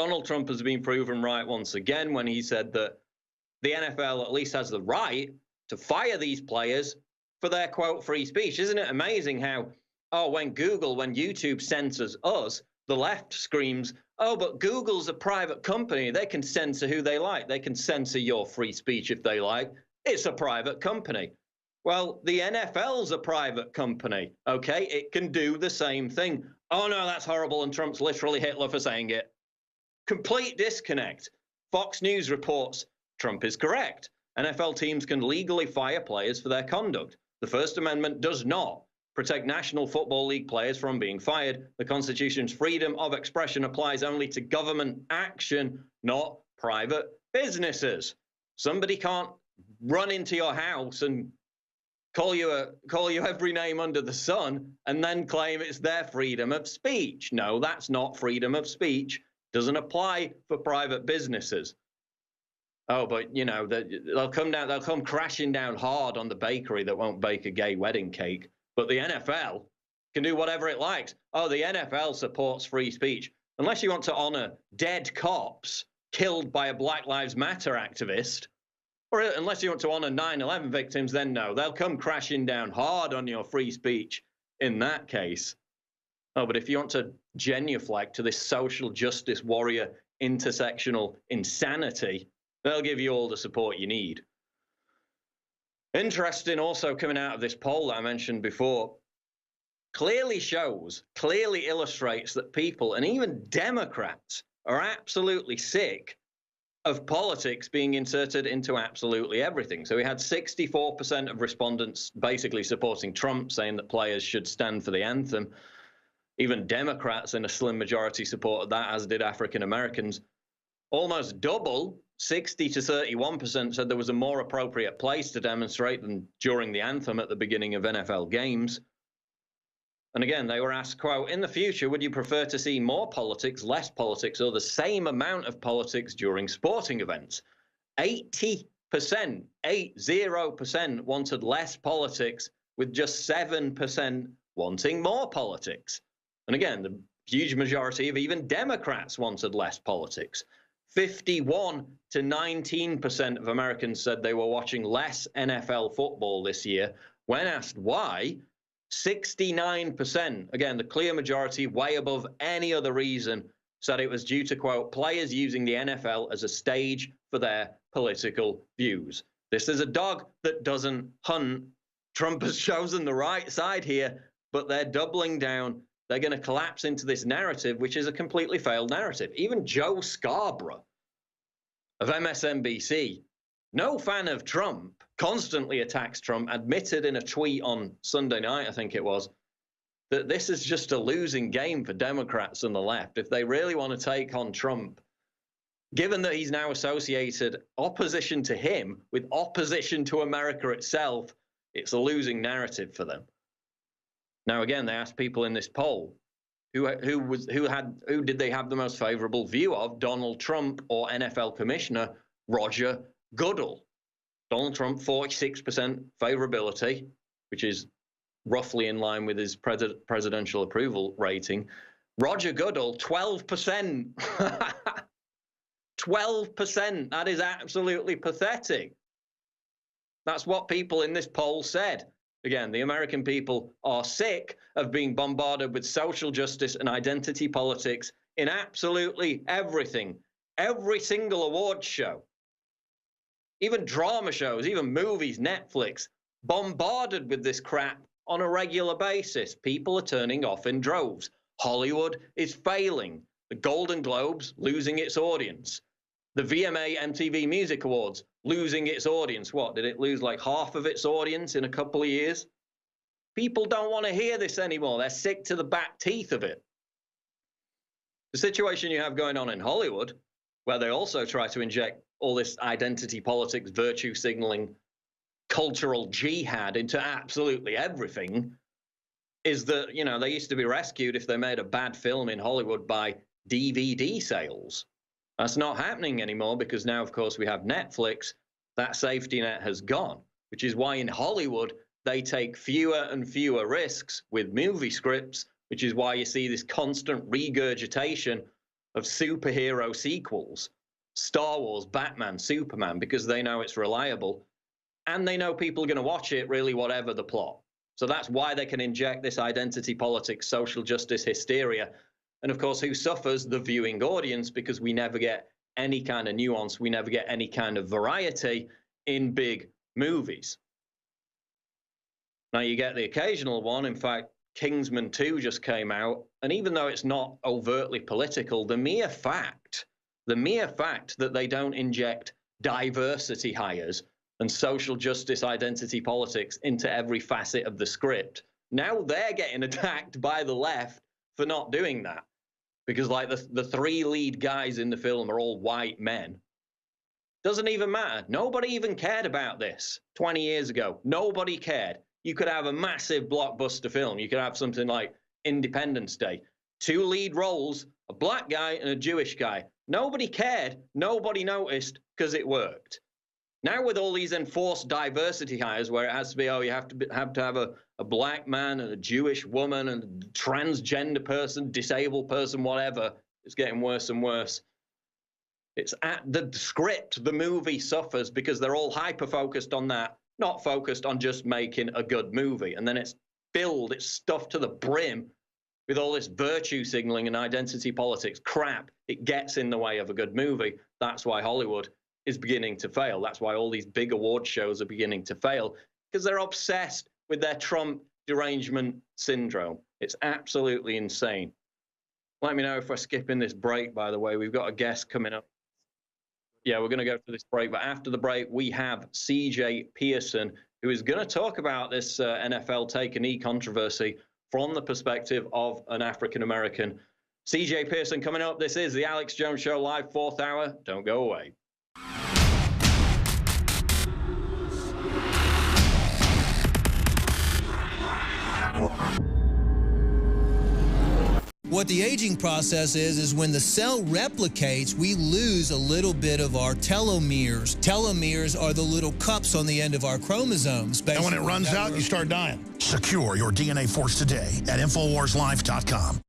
Donald Trump has been proven right once again when he said that the NFL at least has the right to fire these players for their, quote, free speech. Isn't it amazing how, when YouTube censors us, the left screams, oh, but Google's a private company. They can censor who they like. They can censor your free speech if they like. It's a private company. Well, the NFL's a private company, okay? It can do the same thing. Oh, no, that's horrible, and Trump's literally Hitler for saying it. Complete disconnect. Fox News reports Trump is correct. NFL teams can legally fire players for their conduct. The First Amendment does not protect National Football League players from being fired. The Constitution's freedom of expression applies only to government action, not private businesses. Somebody can't run into your house and call you every name under the sun and then claim it's their freedom of speech. No, that's not freedom of speech. Doesn't apply for private businesses. Oh, but they'll come crashing down hard on the bakery that won't bake a gay wedding cake. But the NFL can do whatever it likes. Oh, the NFL supports free speech. Unless you want to honor dead cops killed by a Black Lives Matter activist, or unless you want to honor 9/11 victims, then no, they'll come crashing down hard on your free speech in that case. Oh, but if you want to genuflect to this social justice warrior intersectional insanity, they'll give you all the support you need. Interesting also coming out of this poll that I mentioned before, clearly illustrates that people, and even Democrats, are absolutely sick of politics being inserted into absolutely everything. So we had 64% of respondents basically supporting Trump, saying that players should stand for the anthem. Even Democrats in a slim majority supported that, as did African Americans. Almost double, 60 to 31%, said there was a more appropriate place to demonstrate than during the anthem at the beginning of NFL games. And again, they were asked, quote, in the future, would you prefer to see more politics, less politics, or the same amount of politics during sporting events? 80%, 80% wanted less politics, with just 7% wanting more politics. And again, the huge majority of even Democrats wanted less politics. 51 to 19% of Americans said they were watching less NFL football this year. When asked why, 69%, again, the clear majority, way above any other reason, said it was due to, quote, players using the NFL as a stage for their political views. This is a dog that doesn't hunt. Trump has chosen the right side here, but they're doubling down. They're going to collapse into this narrative, which is a completely failed narrative. Even Joe Scarborough of MSNBC, no fan of Trump, constantly attacks Trump, admitted in a tweet on Sunday night, I think it was, that this is just a losing game for Democrats and the left. If they really want to take on Trump, given that he's now associated opposition to him with opposition to America itself, it's a losing narrative for them. Now, again, they asked people in this poll, who did they have the most favorable view of, Donald Trump or NFL Commissioner Roger Goodell? Donald Trump, 46% favorability, which is roughly in line with his presidential approval rating. Roger Goodell, 12%. 12%. That is absolutely pathetic. That's what people in this poll said. Again, the American people are sick of being bombarded with social justice and identity politics in absolutely everything. Every single awards show, even drama shows, even movies, Netflix, bombarded with this crap on a regular basis. People are turning off in droves. Hollywood is failing. The Golden Globes losing its audience. The VMA MTV Music Awards losing its audience. What, did it lose like half of its audience in a couple of years? People don't want to hear this anymore. They're sick to the back teeth of it. The situation you have going on in Hollywood, where they also try to inject all this identity politics, virtue signaling, cultural jihad into absolutely everything, is that, they used to be rescued if they made a bad film in Hollywood by DVD sales. That's not happening anymore because now, of course, we have Netflix. That safety net has gone, which is why in Hollywood, they take fewer and fewer risks with movie scripts, which is why you see this constant regurgitation of superhero sequels, Star Wars, Batman, Superman, because they know it's reliable. And they know people are going to watch it, really, whatever the plot. So that's why they can inject this identity politics, social justice hysteria. And of course, who suffers? The viewing audience, because we never get any kind of nuance. We never get any kind of variety in big movies. Now, you get the occasional one. In fact, Kingsman 2 just came out. And even though it's not overtly political, the mere fact that they don't inject diversity hires and social justice identity politics into every facet of the script, now they're getting attacked by the left for not doing that. Because like the three lead guys in the film are all white men. Doesn't even matter. Nobody even cared about this 20 years ago. Nobody cared. You could have a massive blockbuster film. You could have something like Independence Day. 2 lead roles, a black guy and a Jewish guy. Nobody cared. Nobody noticed because it worked. Now with all these enforced diversity hires where it has to be, oh, you have to have a black man and a Jewish woman and a transgender person, disabled person, whatever, it's getting worse and worse. It's at the script, the movie suffers because they're all hyper-focused on that, not focused on just making a good movie. And then it's filled, it's stuffed to the brim with all this virtue signaling and identity politics crap. It gets in the way of a good movie. That's why Hollywood is beginning to fail. That's why all these big award shows are beginning to fail, because they're obsessed with their Trump derangement syndrome. It's absolutely insane. Let me know if we're skipping this break, by the way. We've got a guest coming up. Yeah, we're going to go for this break. But after the break, we have CJ Pearson, who is going to talk about this NFL take-a-knee controversy from the perspective of an African-American. CJ Pearson coming up. This is the Alex Jones Show live, 4th hour. Don't go away. What the aging process is when the cell replicates, we lose a little bit of our telomeres. Telomeres are the little cups on the end of our chromosomes. And when it runs out, you start dying. Secure your DNA force today at InfoWarsLife.com.